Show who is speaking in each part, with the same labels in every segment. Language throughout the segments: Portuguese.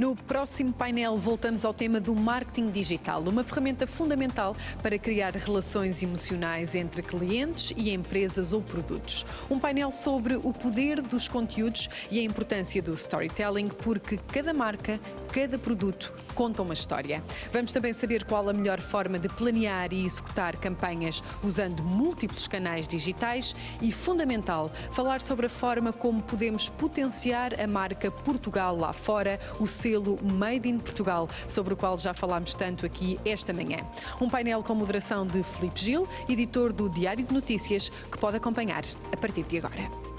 Speaker 1: No próximo painel voltamos ao tema do marketing digital, uma ferramenta fundamental para criar relações emocionais entre clientes e empresas ou produtos. Um painel sobre o poder dos conteúdos e a importância do storytelling, porque cada marca, cada produto conta uma história. Vamos também saber qual a melhor forma de planear e executar campanhas usando múltiplos canais digitais e, fundamental, falar sobre a forma como podemos potenciar a marca Portugal lá fora, o selo Made in Portugal, sobre o qual já falámos tanto aqui esta manhã. Um painel com moderação de Filipe Gil, editor do Diário de Notícias, que pode acompanhar a partir de agora.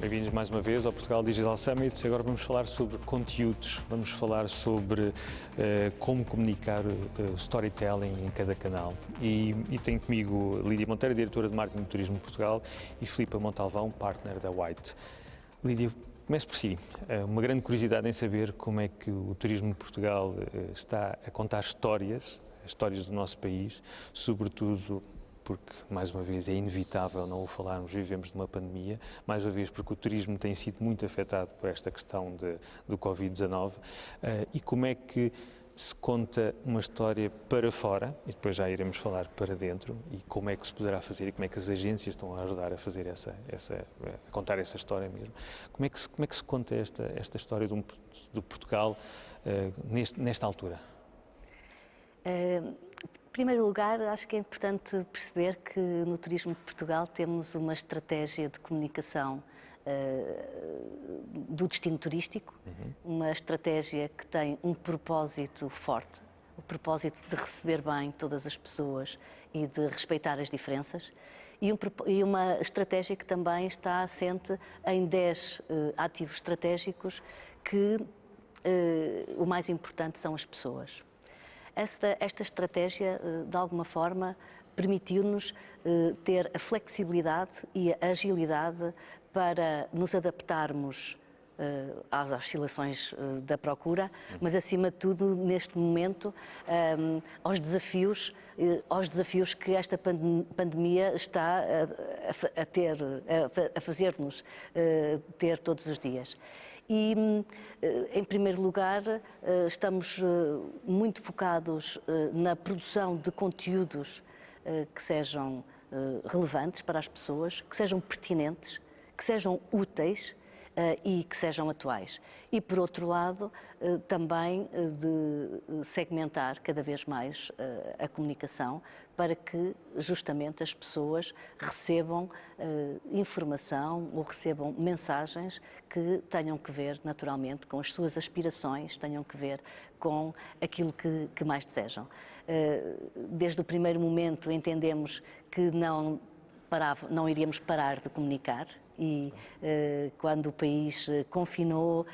Speaker 2: Bem-vindos mais uma vez ao Portugal Digital Summit. Agora vamos falar sobre conteúdos, vamos falar sobre como comunicar storytelling em cada canal. E tenho comigo Lídia Monteiro, diretora de Marketing de Turismo de Portugal, e Filipa Montalvão, partner da White. Lídia, comece por si. Uma grande curiosidade em saber como é que o turismo de Portugal está a contar histórias do nosso país, sobretudo porque, mais uma vez, é inevitável não o falarmos, vivemos numa pandemia, mais uma vez porque o turismo tem sido muito afetado por esta questão do Covid-19, e como é que se conta uma história para fora, e depois já iremos falar para dentro, e como é que se poderá fazer e como é que as agências estão a ajudar a fazer a contar essa história mesmo. Como é que se conta esta história do Portugal nesta altura?
Speaker 3: Em primeiro lugar, acho que é importante perceber que no Turismo de Portugal temos uma estratégia de comunicação do destino turístico, uma estratégia que tem um propósito forte, o propósito de receber bem todas as pessoas e de respeitar as diferenças, e uma estratégia que também está assente em 10 ativos estratégicos que o mais importante são as pessoas. Esta estratégia, de alguma forma, permitiu-nos ter a flexibilidade e a agilidade para nos adaptarmos às oscilações da procura, mas, acima de tudo, neste momento, aos desafios que esta pandemia está a fazer-nos ter todos os dias. E, em primeiro lugar, estamos muito focados na produção de conteúdos que sejam relevantes para as pessoas, que sejam pertinentes, que sejam úteis e que sejam atuais. E, por outro lado, também de segmentar cada vez mais a comunicação para que justamente as pessoas recebam informação ou recebam mensagens que tenham que ver naturalmente com as suas aspirações, tenham que ver com aquilo que mais desejam. Desde o primeiro momento entendemos que não iríamos parar de comunicar e quando o país confinou,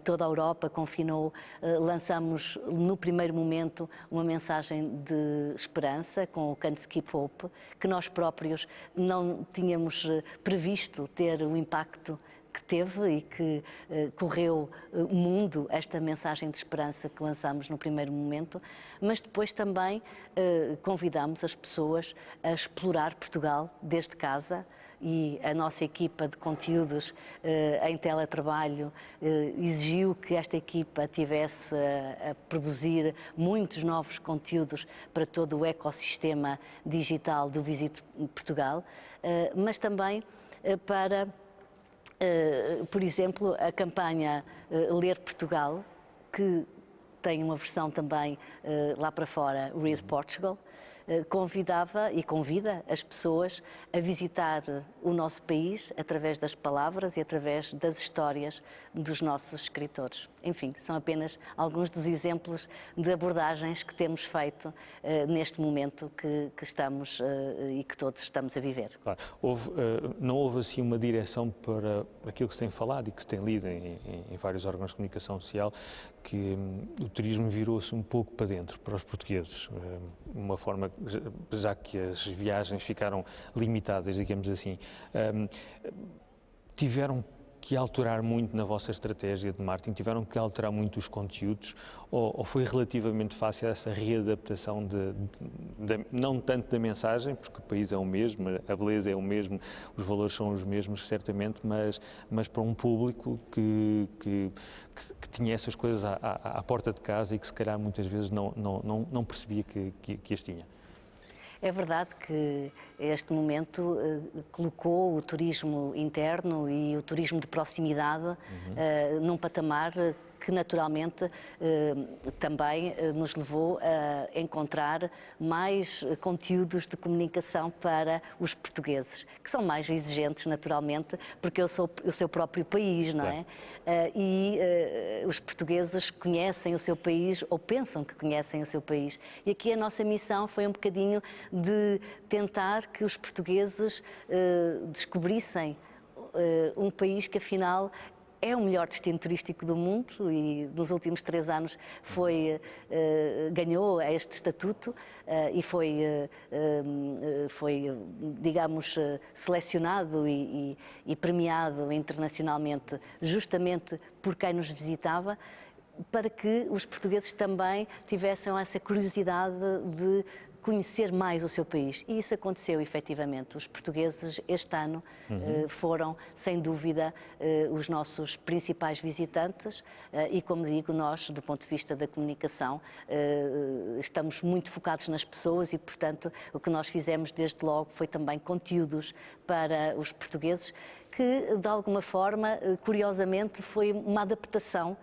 Speaker 3: toda a Europa confinou, lançamos no primeiro momento uma mensagem de esperança com o Can't Skip Hope, que nós próprios não tínhamos previsto ter o impacto que teve e que correu o mundo, esta mensagem de esperança que lançamos no primeiro momento, mas depois também convidamos as pessoas a explorar Portugal desde casa, e a nossa equipa de conteúdos em teletrabalho exigiu que esta equipa tivesse a produzir muitos novos conteúdos para todo o ecossistema digital do Visit Portugal, mas também para, por exemplo, a campanha Ler Portugal, que tem uma versão também lá para fora, Read Portugal, convidava e convida as pessoas a visitar o nosso país através das palavras e através das histórias dos nossos escritores. Enfim, são apenas alguns dos exemplos de abordagens que temos feito neste momento que estamos e que todos estamos a viver.
Speaker 2: Claro, não houve assim uma direção para aquilo que se tem falado e que se tem lido em vários órgãos de comunicação social, que o turismo virou-se um pouco para dentro, para os portugueses, uma forma, já que as viagens ficaram limitadas, digamos assim, tiveram que alterar muito na vossa estratégia de marketing? Tiveram que alterar muito os conteúdos ou foi relativamente fácil essa readaptação não tanto da mensagem, porque o país é o mesmo, a beleza é o mesmo, os valores são os mesmos, certamente, mas para um público que tinha essas coisas à porta de casa e que se calhar muitas vezes não percebia que as tinha?
Speaker 3: É verdade que este momento colocou o turismo interno e o turismo de proximidade num patamar que naturalmente também nos levou a encontrar mais conteúdos de comunicação para os portugueses, que são mais exigentes naturalmente, porque eu sou o seu próprio país, não é? E os portugueses conhecem o seu país ou pensam que conhecem o seu país. E aqui a nossa missão foi um bocadinho de tentar que os portugueses descobrissem um país que afinal é o melhor destino turístico do mundo e nos últimos 3 anos ganhou este estatuto e foi, digamos, selecionado e premiado internacionalmente justamente por quem nos visitava, para que os portugueses também tivessem essa curiosidade de conhecer mais o seu país. E isso aconteceu, efetivamente. Os portugueses, este ano, foram, sem dúvida, os nossos principais visitantes e, como digo, nós, do ponto de vista da comunicação, estamos muito focados nas pessoas e, portanto, o que nós fizemos desde logo foi também conteúdos para os portugueses, que, de alguma forma, curiosamente, foi uma adaptação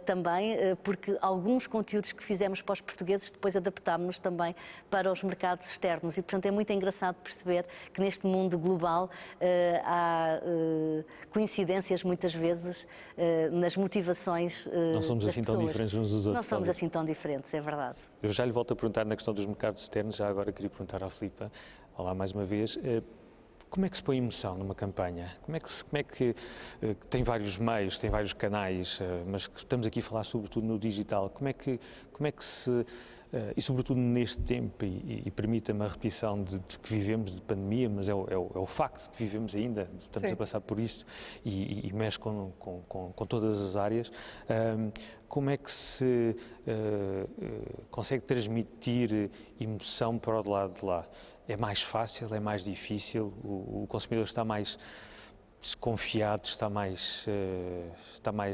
Speaker 3: também, porque alguns conteúdos que fizemos para os portugueses depois adaptámos-nos também para os mercados externos e, portanto, é muito engraçado perceber que neste mundo global há coincidências muitas vezes nas motivações
Speaker 2: Não somos assim tão diferentes uns dos outros.
Speaker 3: Não somos assim tão diferentes, é verdade.
Speaker 2: Eu já lhe volto a perguntar na questão dos mercados externos, já agora queria perguntar à Filipa, olá mais uma vez, como é que se põe emoção numa campanha? Como é que tem vários meios, tem vários canais, mas estamos aqui a falar sobretudo no digital, como é que se, e sobretudo neste tempo, e permita-me a repetição de que vivemos de pandemia, mas é o facto de que vivemos ainda, estamos a passar por isto e mexe com todas as áreas, como é que se consegue transmitir emoção para o lado de lá? É mais fácil, é mais difícil, o consumidor está mais desconfiado, está mais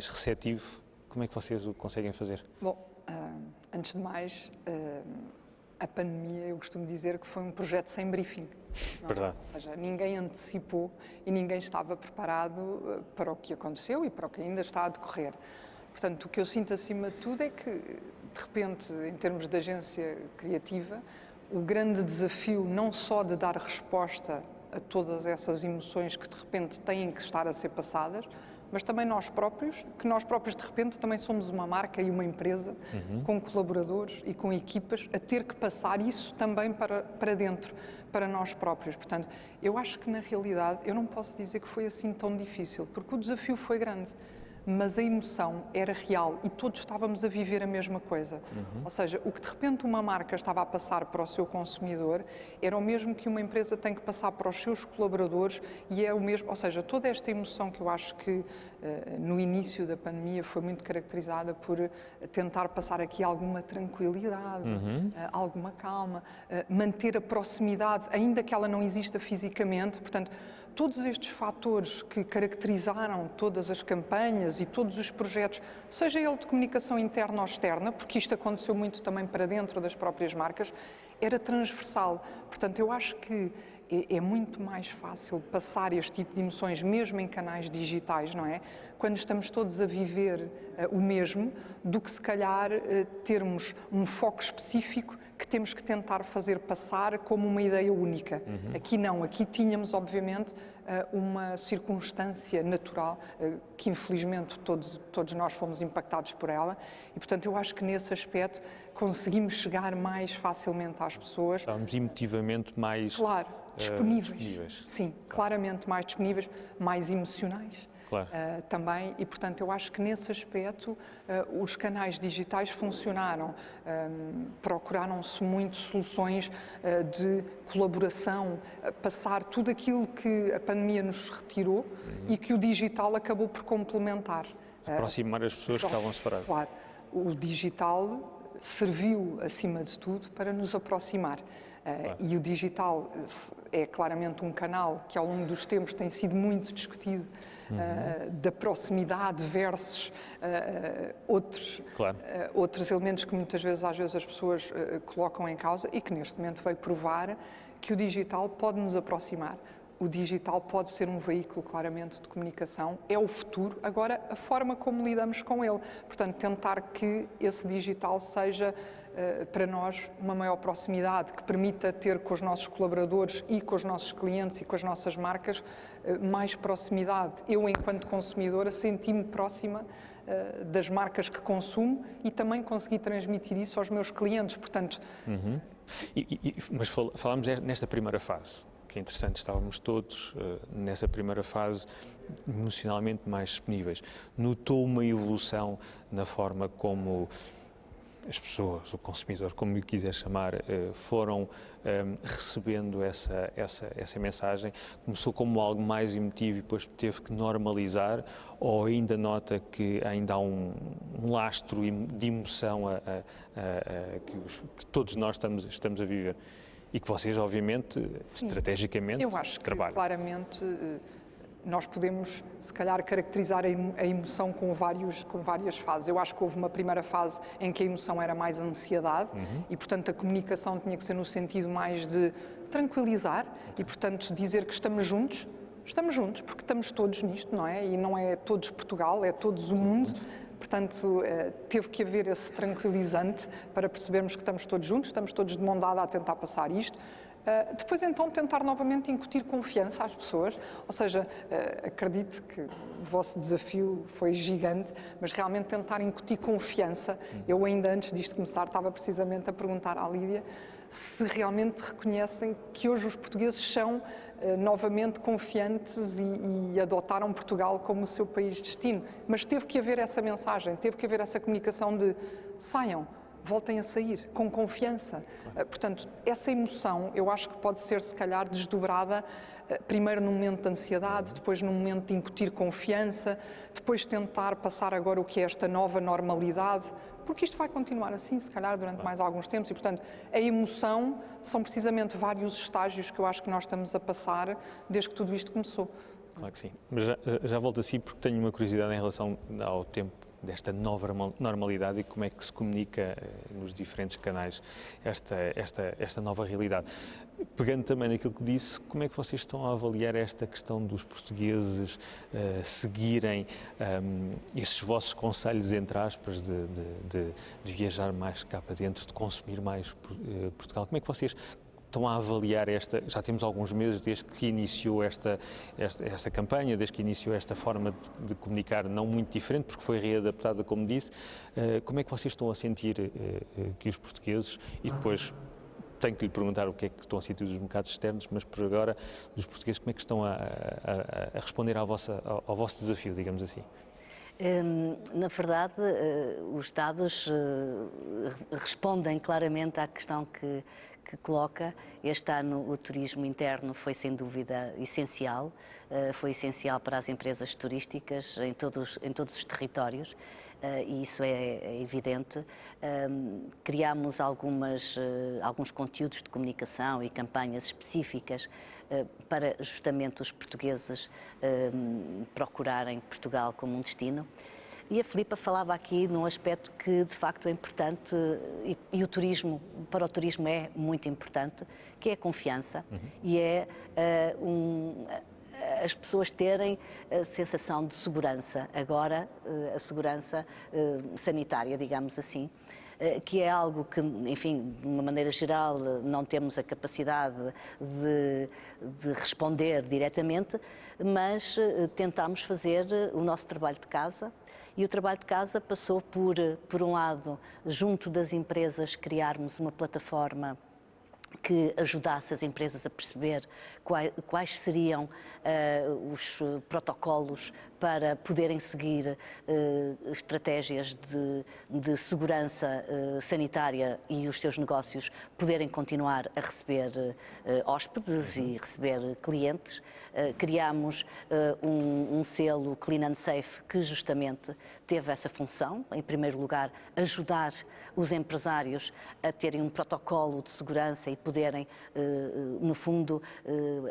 Speaker 2: receptivo. Como é que vocês o conseguem fazer?
Speaker 4: Bom, antes de mais, a pandemia, eu costumo dizer que foi um projeto sem briefing.
Speaker 2: Verdade.
Speaker 4: Ou seja, ninguém antecipou e ninguém estava preparado para o que aconteceu e para o que ainda está a decorrer. Portanto, o que eu sinto acima de tudo é que, de repente, em termos de agência criativa, o grande desafio não só de dar resposta a todas essas emoções que de repente têm que estar a ser passadas, mas também nós próprios de repente também somos uma marca e uma empresa com colaboradores e com equipas a ter que passar isso também para dentro, para nós próprios. Portanto, eu acho que na realidade eu não posso dizer que foi assim tão difícil, porque o desafio foi grande. Mas a emoção era real e todos estávamos a viver a mesma coisa. Ou seja, o que de repente uma marca estava a passar para o seu consumidor era o mesmo que uma empresa tem que passar para os seus colaboradores e é o mesmo, ou seja, toda esta emoção que eu acho que no início da pandemia foi muito caracterizada por tentar passar aqui alguma tranquilidade, alguma calma, manter a proximidade, ainda que ela não exista fisicamente, portanto, todos estes fatores que caracterizaram todas as campanhas e todos os projetos, seja ele de comunicação interna ou externa, porque isto aconteceu muito também para dentro das próprias marcas, era transversal. Portanto, eu acho que é muito mais fácil passar este tipo de emoções, mesmo em canais digitais, não é? Quando estamos todos a viver o mesmo, do que se calhar termos um foco específico que temos que tentar fazer passar como uma ideia única. Aqui não, aqui tínhamos obviamente uma circunstância natural que infelizmente todos nós fomos impactados por ela e portanto eu acho que nesse aspecto conseguimos chegar mais facilmente às pessoas.
Speaker 2: Estávamos emotivamente mais
Speaker 4: disponíveis. Sim,
Speaker 2: claro.
Speaker 4: Claramente mais disponíveis, mais emocionais.
Speaker 2: Claro.
Speaker 4: Também, e portanto eu acho que nesse aspecto os canais digitais funcionaram, procuraram-se muito soluções de colaboração, passar tudo aquilo que a pandemia nos retirou e que o digital acabou por complementar.
Speaker 2: Aproximar as pessoas que estavam separadas.
Speaker 4: Claro, o digital serviu, acima de tudo, para nos aproximar. E o digital é claramente um canal que ao longo dos tempos tem sido muito discutido, da proximidade versus outros elementos que muitas vezes, às vezes as pessoas colocam em causa e que neste momento veio provar que o digital pode nos aproximar. O digital pode ser um veículo claramente de comunicação, é o futuro, agora a forma como lidamos com ele. Portanto, tentar que esse digital seja para nós uma maior proximidade, que permita ter com os nossos colaboradores e com os nossos clientes e com as nossas marcas mais proximidade. Eu, enquanto consumidora, senti-me próxima das marcas que consumo e também consegui transmitir isso aos meus clientes, portanto...
Speaker 2: Mas falámos nesta primeira fase, que é interessante, estávamos todos nessa primeira fase emocionalmente mais disponíveis. Notou uma evolução na forma como as pessoas, o consumidor, como lhe quiser chamar, foram recebendo essa mensagem? Começou como algo mais emotivo e depois teve que normalizar, ou ainda nota que ainda há um lastro de emoção que todos nós estamos a viver? E que vocês, obviamente, sim, estrategicamente, trabalham.
Speaker 4: Eu acho que, claramente, nós podemos, se calhar, caracterizar a emoção com várias fases. Eu acho que houve uma primeira fase em que a emoção era mais a ansiedade e, portanto, a comunicação tinha que ser no sentido mais de tranquilizar e, portanto, dizer que estamos juntos, porque estamos todos nisto, não é? E não é todos Portugal, é todos o mundo. Portanto, teve que haver esse tranquilizante para percebermos que estamos todos juntos, estamos todos de mão dada a tentar passar isto. Depois, então, tentar novamente incutir confiança às pessoas, ou seja, acredito que o vosso desafio foi gigante, mas realmente tentar incutir confiança. Eu ainda antes disto começar estava precisamente a perguntar à Lídia se realmente reconhecem que hoje os portugueses são novamente confiantes e adotaram Portugal como o seu país de destino. Mas teve que haver essa mensagem, teve que haver essa comunicação de saiam, voltem a sair, com confiança. Portanto, essa emoção eu acho que pode ser, se calhar, desdobrada primeiro num momento de ansiedade, depois num momento de incutir confiança, depois tentar passar agora o que é esta nova normalidade, porque isto vai continuar assim, se calhar, durante mais alguns tempos e, portanto, a emoção são precisamente vários estágios que eu acho que nós estamos a passar desde que tudo isto começou.
Speaker 2: Claro que sim. Mas já volto a si porque tenho uma curiosidade em relação ao tempo desta nova normalidade e como é que se comunica nos diferentes canais esta nova realidade. Pegando também naquilo que disse, como é que vocês estão a avaliar esta questão dos portugueses seguirem estes vossos conselhos, entre aspas, de viajar mais cá para dentro, de consumir mais Portugal? Como é que vocês estão a avaliar já temos alguns meses desde que iniciou esta campanha, desde que iniciou esta forma de comunicar, não muito diferente, porque foi readaptada, como disse. Como é que vocês estão a sentir que os portugueses, e depois tenho que lhe perguntar o que é que estão a sentir dos mercados externos, mas por agora, dos portugueses, como é que estão a responder ao vosso desafio, digamos assim?
Speaker 3: Na verdade, os dados respondem claramente à questão que coloca. Este ano o turismo interno foi sem dúvida essencial, foi essencial para as empresas turísticas em todos os territórios e isso é evidente. Criámos alguns conteúdos de comunicação e campanhas específicas para justamente os portugueses procurarem Portugal como um destino. E a Filipa falava aqui num aspecto que de facto é importante e para o turismo é muito importante, que é a confiança e é as pessoas terem a sensação de segurança, agora a segurança sanitária, digamos assim, que é algo que, enfim, de uma maneira geral, não temos a capacidade de responder diretamente, mas tentámos fazer o nosso trabalho de casa. E o trabalho de casa passou por um lado, junto das empresas, criarmos uma plataforma que ajudasse as empresas a perceber quais seriam os protocolos para poderem seguir estratégias de segurança sanitária e os seus negócios poderem continuar a receber hóspedes e receber clientes. Criámos um selo Clean and Safe que justamente teve essa função, em primeiro lugar, ajudar os empresários a terem um protocolo de segurança e poderem, no fundo,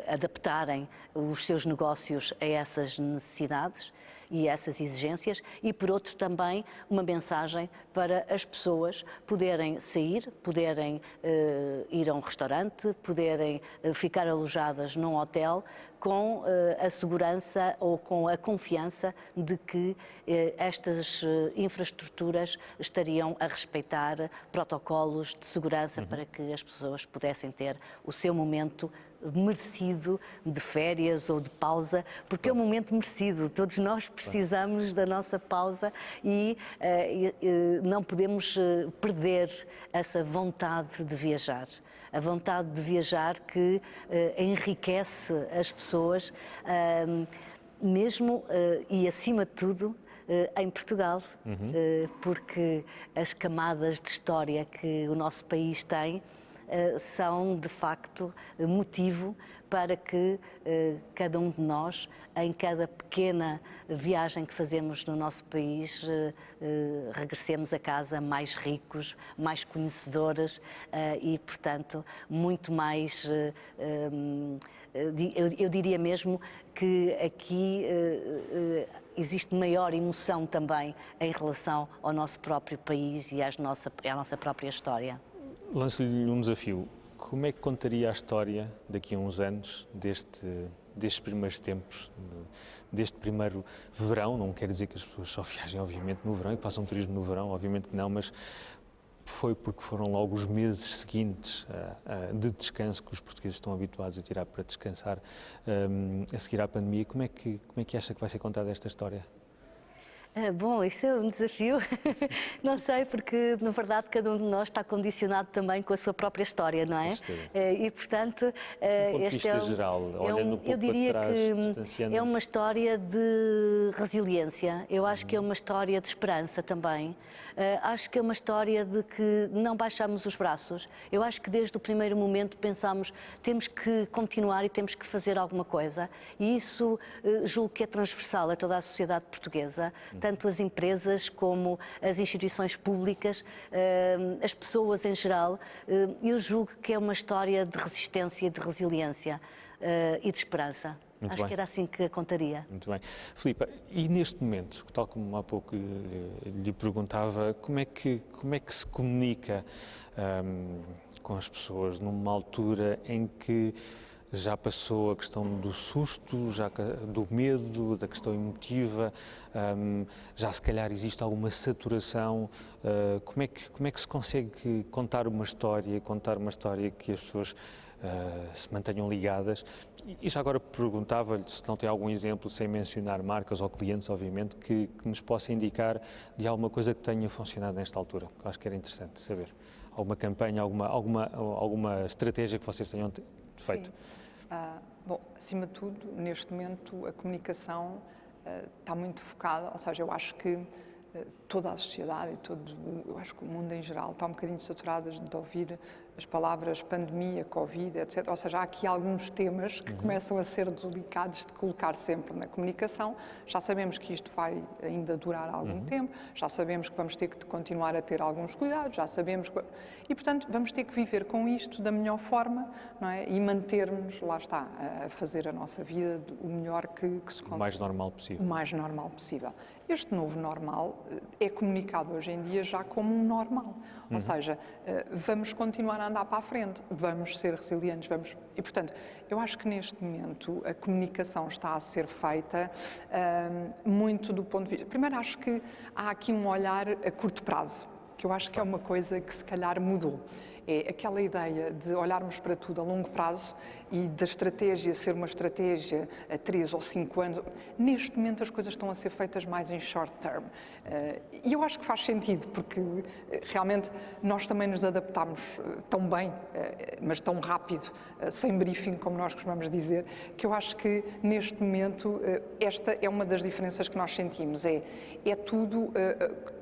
Speaker 3: adaptarem os seus negócios a essas necessidades e essas exigências, e por outro também uma mensagem para as pessoas poderem sair, poderem ir a um restaurante, poderem ficar alojadas num hotel com a segurança ou com a confiança de que estas infraestruturas estariam a respeitar protocolos de segurança para que as pessoas pudessem ter o seu momento merecido de férias ou de pausa, porque é um momento merecido, todos nós precisamos da nossa pausa e não podemos perder essa vontade de viajar. A vontade de viajar que enriquece as pessoas, mesmo e acima de tudo, em Portugal, porque as camadas de história que o nosso país tem são, de facto, motivo para que cada um de nós, em cada pequena viagem que fazemos no nosso país, regressemos a casa mais ricos, mais conhecedores e, portanto, muito mais, eu diria mesmo que aqui existe maior emoção também em relação ao nosso próprio país e à nossa própria história.
Speaker 2: Lanço-lhe um desafio. Como é que contaria a história daqui a uns anos destes primeiros tempos, deste primeiro verão? Não quer dizer que as pessoas só viajem, obviamente, no verão e que façam turismo no verão, obviamente que não, mas foi porque foram logo os meses seguintes de descanso que os portugueses estão habituados a tirar para descansar a seguir à pandemia. Como é que acha que vai ser contada esta história?
Speaker 3: Bom, isso é um desafio, não sei, porque na verdade cada um de nós está condicionado também com a sua própria história, não é? E portanto,
Speaker 2: do ponto de vista geral, olhando um pouco
Speaker 3: eu diria
Speaker 2: para trás,
Speaker 3: que é uma história de resiliência, eu acho que é uma história de esperança também, acho que é uma história de que não baixamos os braços, eu acho que desde o primeiro momento pensámos temos que continuar e temos que fazer alguma coisa e isso julgo que é transversal a toda a sociedade portuguesa, tanto as empresas como as instituições públicas, as pessoas em geral. Eu julgo que é uma história de resistência, de resiliência e de esperança. Acho que era assim que a contaria.
Speaker 2: Muito bem. Filipe, e neste momento, tal como há pouco lhe perguntava, como é que se comunica com as pessoas numa altura em que já passou a questão do susto, já do medo, da questão emotiva, já se calhar existe alguma saturação. Como é que se consegue contar uma história que as pessoas se mantenham ligadas? E já agora perguntava-lhe se não tem algum exemplo, sem mencionar marcas ou clientes, obviamente, que nos possa indicar de alguma coisa que tenha funcionado nesta altura, que eu acho que era interessante saber. Alguma campanha, alguma estratégia que vocês tenham feito?
Speaker 4: Sim. Bom, acima de tudo, neste momento a comunicação está muito focada, ou seja, eu acho que toda a sociedade eu acho que o mundo em geral está um bocadinho saturado de ouvir as palavras pandemia, Covid, etc. Ou seja, há aqui alguns temas que começam a ser delicados de colocar sempre na comunicação. Já sabemos que isto vai ainda durar algum tempo, já sabemos que vamos ter que continuar a ter alguns cuidados, já sabemos que... E, portanto, vamos ter que viver com isto da melhor forma, não é? E mantermos, lá está, a fazer a nossa vida o melhor que se consegue.
Speaker 2: O mais normal possível.
Speaker 4: O mais normal possível. Este novo normal é comunicado hoje em dia já como um normal. Ou seja, vamos continuar a andar para a frente, vamos ser resilientes, E, portanto, eu acho que neste momento a comunicação está a ser feita muito do ponto de vista... Primeiro, acho que há aqui um olhar a curto prazo, que eu acho que é uma coisa que se calhar mudou. É aquela ideia de olharmos para tudo a longo prazo e da estratégia ser uma estratégia a 3 ou 5 anos. Neste momento as coisas estão a ser feitas mais em short term. E eu acho que faz sentido, porque realmente nós também nos adaptámos tão bem, mas tão rápido, sem briefing, como nós costumamos dizer, que eu acho que neste momento esta é uma das diferenças que nós sentimos. É tudo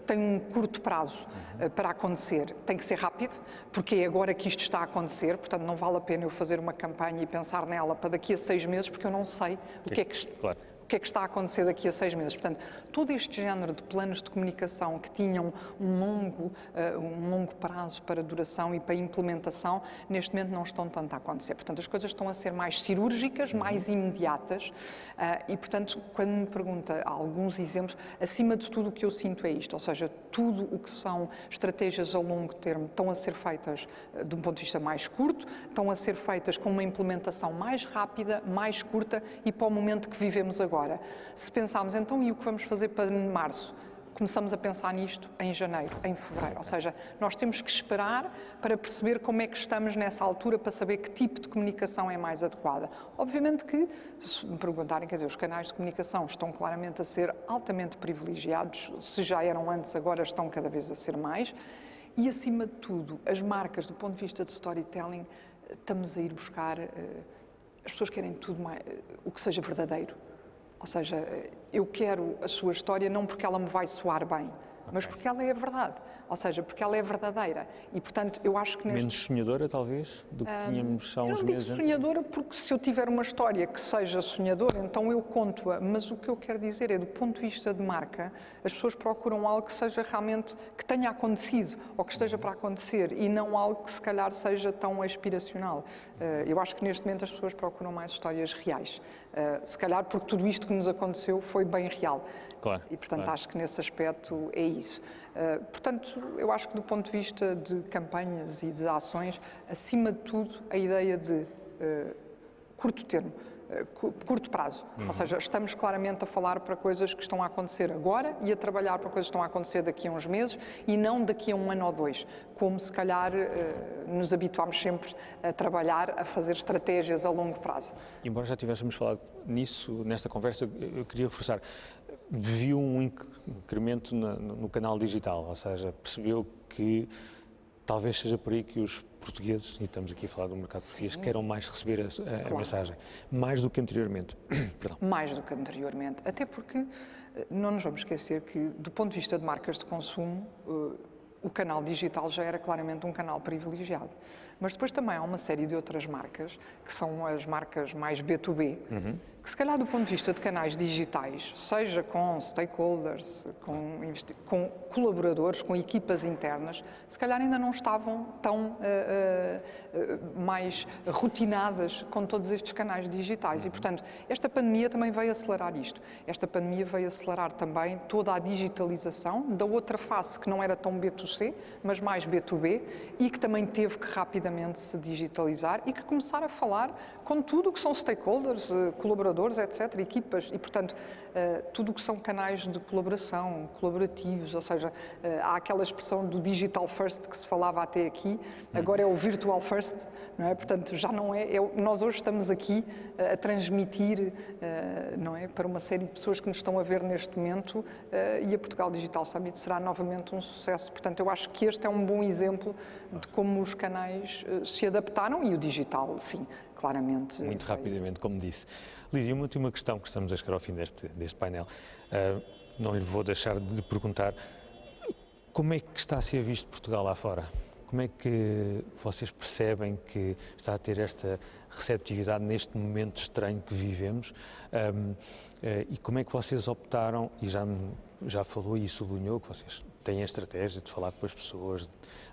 Speaker 4: tem um curto prazo para acontecer. Tem que ser rápido, porque é agora que isto está a acontecer, portanto não vale a pena eu fazer uma campanha e pensar nela para daqui a 6 meses, porque eu não sei o que é que...
Speaker 2: Claro.
Speaker 4: O que é que está a acontecer daqui a 6 meses? Portanto, todo este género de planos de comunicação que tinham um longo prazo para duração e para implementação, neste momento não estão tanto a acontecer. Portanto, as coisas estão a ser mais cirúrgicas, mais imediatas e, portanto, quando me pergunta alguns exemplos, acima de tudo o que eu sinto é isto, ou seja, tudo o que são estratégias a longo termo estão a ser feitas de um ponto de vista mais curto, estão a ser feitas com uma implementação mais rápida, mais curta e para o momento que vivemos agora. Se pensarmos, então, e o que vamos fazer para março? Começamos a pensar nisto em janeiro, em fevereiro. Ou seja, nós temos que esperar para perceber como é que estamos nessa altura, para saber que tipo de comunicação é mais adequada. Obviamente que, se me perguntarem, quer dizer, os canais de comunicação estão claramente a ser altamente privilegiados, se já eram antes, agora estão cada vez a ser mais. E, acima de tudo, as marcas, do ponto de vista de storytelling, estamos a ir buscar... As pessoas querem tudo mais, o que seja verdadeiro. Ou seja, eu quero a sua história não porque ela me vai soar bem, mas porque ela é a verdade. Ou seja, porque ela é verdadeira. E, portanto, eu acho que...
Speaker 2: Menos sonhadora, talvez, do que tínhamos há uns meses antes?
Speaker 4: Eu não digo sonhadora porque se eu tiver uma história que seja sonhadora, então eu conto-a. Mas o que eu quero dizer é, do ponto de vista de marca, as pessoas procuram algo que seja realmente, que tenha acontecido ou que esteja para acontecer e não algo que se calhar seja tão aspiracional. Eu acho que neste momento as pessoas procuram mais histórias reais. Se calhar porque tudo isto que nos aconteceu foi bem real.
Speaker 2: Claro,
Speaker 4: e, portanto,
Speaker 2: claro.
Speaker 4: Acho que nesse aspecto é isso. Portanto, eu acho que do ponto de vista de campanhas e de ações, acima de tudo, a ideia de curto termo, curto prazo. Ou seja, estamos claramente a falar para coisas que estão a acontecer agora e a trabalhar para coisas que estão a acontecer daqui a uns meses e não daqui a 1 ano ou 2, como se calhar nos habituámos sempre a trabalhar, a fazer estratégias a longo prazo.
Speaker 2: Embora já tivéssemos falado nisso, nesta conversa, eu queria reforçar. Viu um incremento no canal digital, ou seja, percebeu que talvez seja por aí que os portugueses, e estamos aqui a falar do mercado português, queiram mais receber a mensagem, mais do que anteriormente. Perdão.
Speaker 4: Mais do que anteriormente, até porque não nos vamos esquecer que, do ponto de vista de marcas de consumo, o canal digital já era claramente um canal privilegiado. Mas depois também há uma série de outras marcas, que são as marcas mais B2B, que se calhar do ponto de vista de canais digitais, seja com stakeholders, com colaboradores, com equipas internas, se calhar ainda não estavam tão mais rotinadas com todos estes canais digitais. E, portanto, esta pandemia também veio acelerar isto. Esta pandemia veio acelerar também toda a digitalização da outra face, que não era tão B2C, mas mais B2B, e que também teve que rapidamente se digitalizar e que começar a falar com tudo o que são stakeholders, colaboradores, etc., equipas, e, portanto, tudo o que são canais de colaboração, colaborativos, ou seja, há aquela expressão do digital first que se falava até aqui, agora é o virtual first, não é? Portanto, já não é, nós hoje estamos aqui a transmitir, não é, para uma série de pessoas que nos estão a ver neste momento, e a Portugal Digital Summit será novamente um sucesso. Portanto, eu acho que este é um bom exemplo de como os canais se adaptaram e o digital, sim, claramente.
Speaker 2: Muito rapidamente, como disse. Lídia, uma última questão, que estamos a chegar ao fim deste painel. Não lhe vou deixar de perguntar como é que está a ser visto Portugal lá fora? Como é que vocês percebem que está a ter esta receptividade neste momento estranho que vivemos? E como é que vocês optaram, e já falou e sublinhou que vocês têm a estratégia de falar com as pessoas,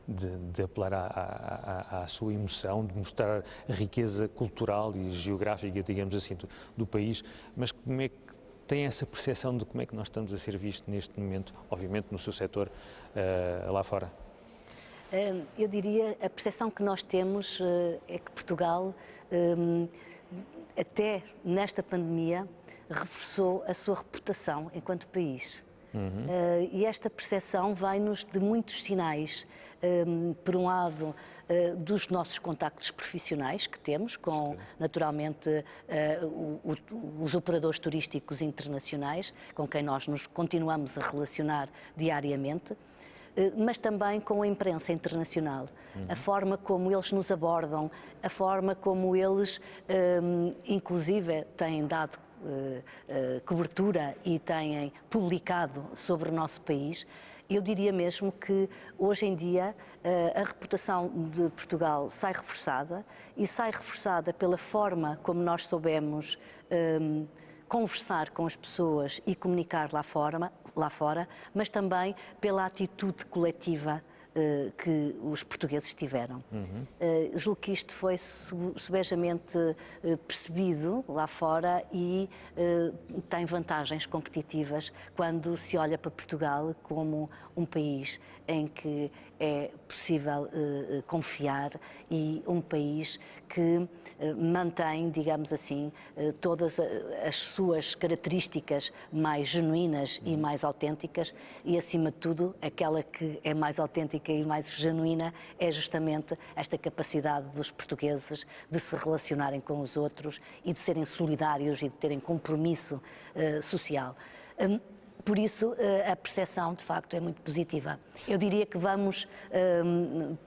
Speaker 2: de apelar à sua emoção, de mostrar a riqueza cultural e geográfica, digamos assim, do país, mas como é que tem essa percepção de como é que nós estamos a ser vistos neste momento, obviamente no seu setor, lá fora?
Speaker 3: Eu diria, a percepção que nós temos é que Portugal, até nesta pandemia, reforçou a sua reputação enquanto país. E esta percepção vem-nos de muitos sinais. Por um lado, dos nossos contactos profissionais que temos com, naturalmente, os operadores turísticos internacionais, com quem nós nos continuamos a relacionar diariamente, mas também com a imprensa internacional. A forma como eles nos abordam, a forma como eles, inclusive, têm dado cobertura e têm publicado sobre o nosso país. Eu diria mesmo que, hoje em dia, a reputação de Portugal sai reforçada, e sai reforçada pela forma como nós soubemos conversar com as pessoas e comunicar lá fora, mas também pela atitude coletiva que os portugueses tiveram. Julgo que isto foi subejamente percebido lá fora e tem vantagens competitivas quando se olha para Portugal como um país em que é possível confiar e um país que mantém, digamos assim, todas as suas características mais genuínas e mais autênticas, e, acima de tudo, aquela que é mais autêntica e mais genuína é justamente esta capacidade dos portugueses de se relacionarem com os outros e de serem solidários e de terem compromisso social. Por isso, a percepção, de facto, é muito positiva. Eu diria que vamos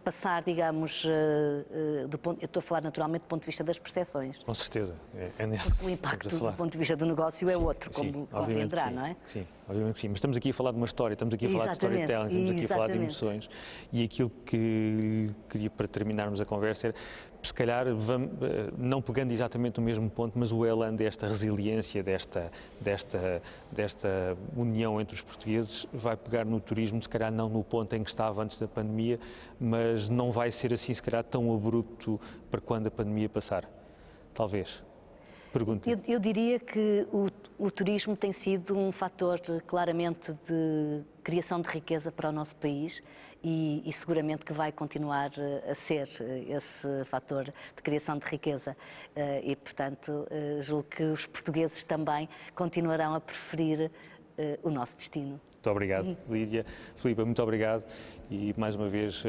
Speaker 3: passar, digamos, eu estou a falar naturalmente do ponto de vista das percepções.
Speaker 2: Com certeza, é nesse.
Speaker 3: O impacto do ponto de vista do negócio é outro, como compreenderá, não é?
Speaker 2: Sim, obviamente que sim. Mas estamos aqui a falar de uma história, estamos aqui a falar de storytelling, estamos aqui a falar de emoções. E aquilo que queria, para terminarmos a conversa, era, se calhar, não pegando exatamente no mesmo ponto, mas o elan desta resiliência, desta união entre os portugueses, vai pegar no turismo, se calhar não no ponto em que estava antes da pandemia, mas não vai ser assim, se calhar, tão abrupto para quando a pandemia passar. Talvez. Pergunto.
Speaker 3: Eu diria que o turismo tem sido um fator claramente de criação de riqueza para o nosso país e seguramente que vai continuar a ser esse fator de criação de riqueza. E, portanto, julgo que os portugueses também continuarão a preferir o nosso destino.
Speaker 2: Muito obrigado, Lídia. Filipe, muito obrigado, e mais uma vez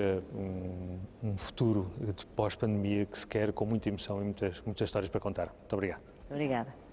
Speaker 2: um futuro de pós-pandemia que se quer, com muita emoção e muitas histórias para contar. Muito obrigado.
Speaker 3: Obrigada.